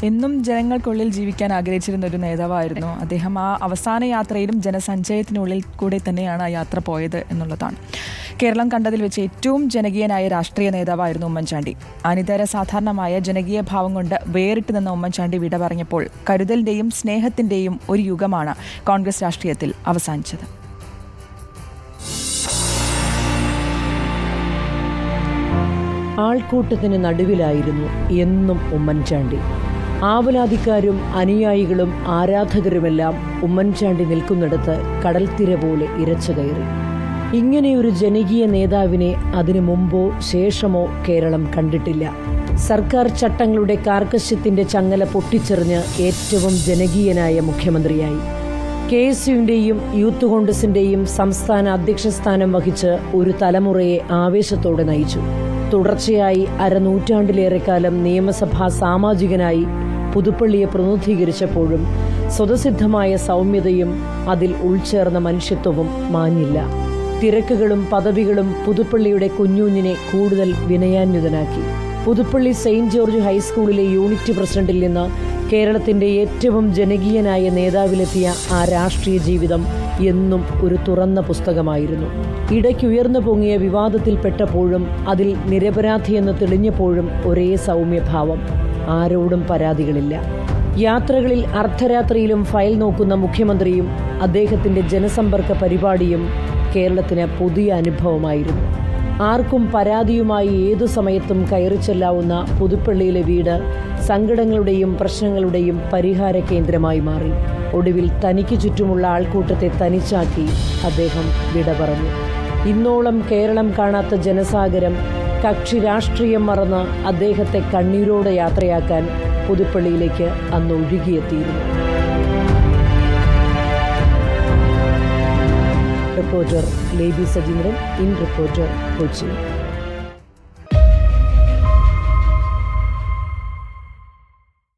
എന്നും ജനങ്ങൾക്കുള്ളിൽ ജീവിക്കാൻ ആഗ്രഹിച്ചിരുന്ന ഒരു നേതാവായിരുന്നു അദ്ദേഹം. ആ അവസാന യാത്രയിലും ജനസഞ്ചയത്തിനുള്ളിൽ കൂടെ തന്നെയാണ് ആ യാത്ര പോയത് എന്നുള്ളതാണ്. കേരളം കണ്ടതിൽ വെച്ച് ഏറ്റവും ജനകീയനായ രാഷ്ട്രീയ നേതാവായിരുന്നു ഉമ്മൻചാണ്ടി. അനിതര സാധാരണമായ ജനകീയ ഭാവം കൊണ്ട് വേറിട്ട് നിന്ന ഉമ്മൻചാണ്ടി വിട പറഞ്ഞപ്പോൾ കരുതലിന്റെയും സ്നേഹത്തിന്റെയും ഒരു യുഗമാണ് കോൺഗ്രസ് രാഷ്ട്രീയത്തിൽ അവസാനിച്ചത്. ആൾക്കൂട്ടത്തിന് നടുവിലായിരുന്നു എന്നും ഉമ്മൻചാണ്ടി. ആവലാതിക്കാരും അനുയായികളും ആരാധകരുമെല്ലാം ഉമ്മൻചാണ്ടി നിൽക്കുന്നിടത്ത് കടൽത്തിര പോലെ ഇരച്ചു കയറി. ഇങ്ങനെയൊരു ജനകീയ നേതാവിനെ അതിനു മുമ്പോ ശേഷമോ കേരളം കണ്ടിട്ടില്ല. സർക്കാർ ചട്ടങ്ങളുടെ കാർക്കശ്യത്തിന്റെ ചങ്ങല പൊട്ടിച്ചെറിഞ്ഞ് ഏറ്റവും ജനകീയനായ മുഖ്യമന്ത്രിയായി. KSUവിന്റെയും യൂത്ത് കോൺഗ്രസിന്റെയും സംസ്ഥാന അധ്യക്ഷ സ്ഥാനം വഹിച്ച് ഒരു തലമുറയെ ആവേശത്തോടെ നയിച്ചു. തുടർച്ചയായി അരനൂറ്റാണ്ടിലേറെക്കാലം നിയമസഭാ സാമാജികനായി പുതുപ്പള്ളിയെ പ്രതിനിധീകരിച്ചപ്പോഴും സ്വതസിദ്ധമായ സൗമ്യതയും അതിൽ ഉൾച്ചേർന്ന മനുഷ്യത്വവും മാഞ്ഞില്ല. തിരക്കുകളും പദവികളും പുതുപ്പള്ളിയുടെ കുഞ്ഞുഞ്ഞിനെ കൂടുതൽ വിനയാന്വിതനാക്കി. പുതുപ്പള്ളി സെയിന്റ് ജോർജ് ഹൈസ്കൂളിലെ യൂണിറ്റ് പ്രസിഡന്റിൽ നിന്ന് കേരളത്തിന്റെ ഏറ്റവും ജനകീയനായ നേതാവിലെത്തിയ ആ രാഷ്ട്രീയ ജീവിതം എന്നും ഒരു തുറന്ന പുസ്തകമായിരുന്നു. ഇടയ്ക്കുയർന്നു പൊങ്ങിയ വിവാദത്തിൽപ്പെട്ടപ്പോഴും അതിൽ നിരപരാധിയെന്ന് തെളിഞ്ഞപ്പോഴും ഒരേ സൗമ്യഭാവം. ആരോടും പരാതികളില്ല. യാത്രകളിൽ അർദ്ധരാത്രിയിലും ഫയൽ നോക്കുന്ന മുഖ്യമന്ത്രിയും അദ്ദേഹത്തിന്റെ ജനസമ്പർക്ക പരിപാടിയും കേരളത്തിന് പുതിയ അനുഭവമായിരുന്നു. ആർക്കും പരാതിയുമായി ഏതു സമയത്തും കയറിച്ചെല്ലാവുന്ന പുതുപ്പള്ളിയിലെ വീട് സങ്കടങ്ങളുടെയും പ്രശ്നങ്ങളുടെയും പരിഹാര കേന്ദ്രമായി മാറി. ഒടുവിൽ തനിക്ക് ചുറ്റുമുള്ള ആൾക്കൂട്ടത്തെ തനിച്ചാക്കി അദ്ദേഹം വിട പറഞ്ഞു. ഇന്നോളം കേരളം കാണാത്ത ജനസാഗരം കക്ഷി രാഷ്ട്രീയം മറന്ന് അദ്ദേഹത്തെ കണ്ണീരോടെ യാത്രയാക്കാൻ പുതുപ്പള്ളിയിലേക്ക് അന്ന് ഒഴുകിയെത്തിയിരുന്നു. Reporter Leby Sajeendran, in Reporter, Kochi.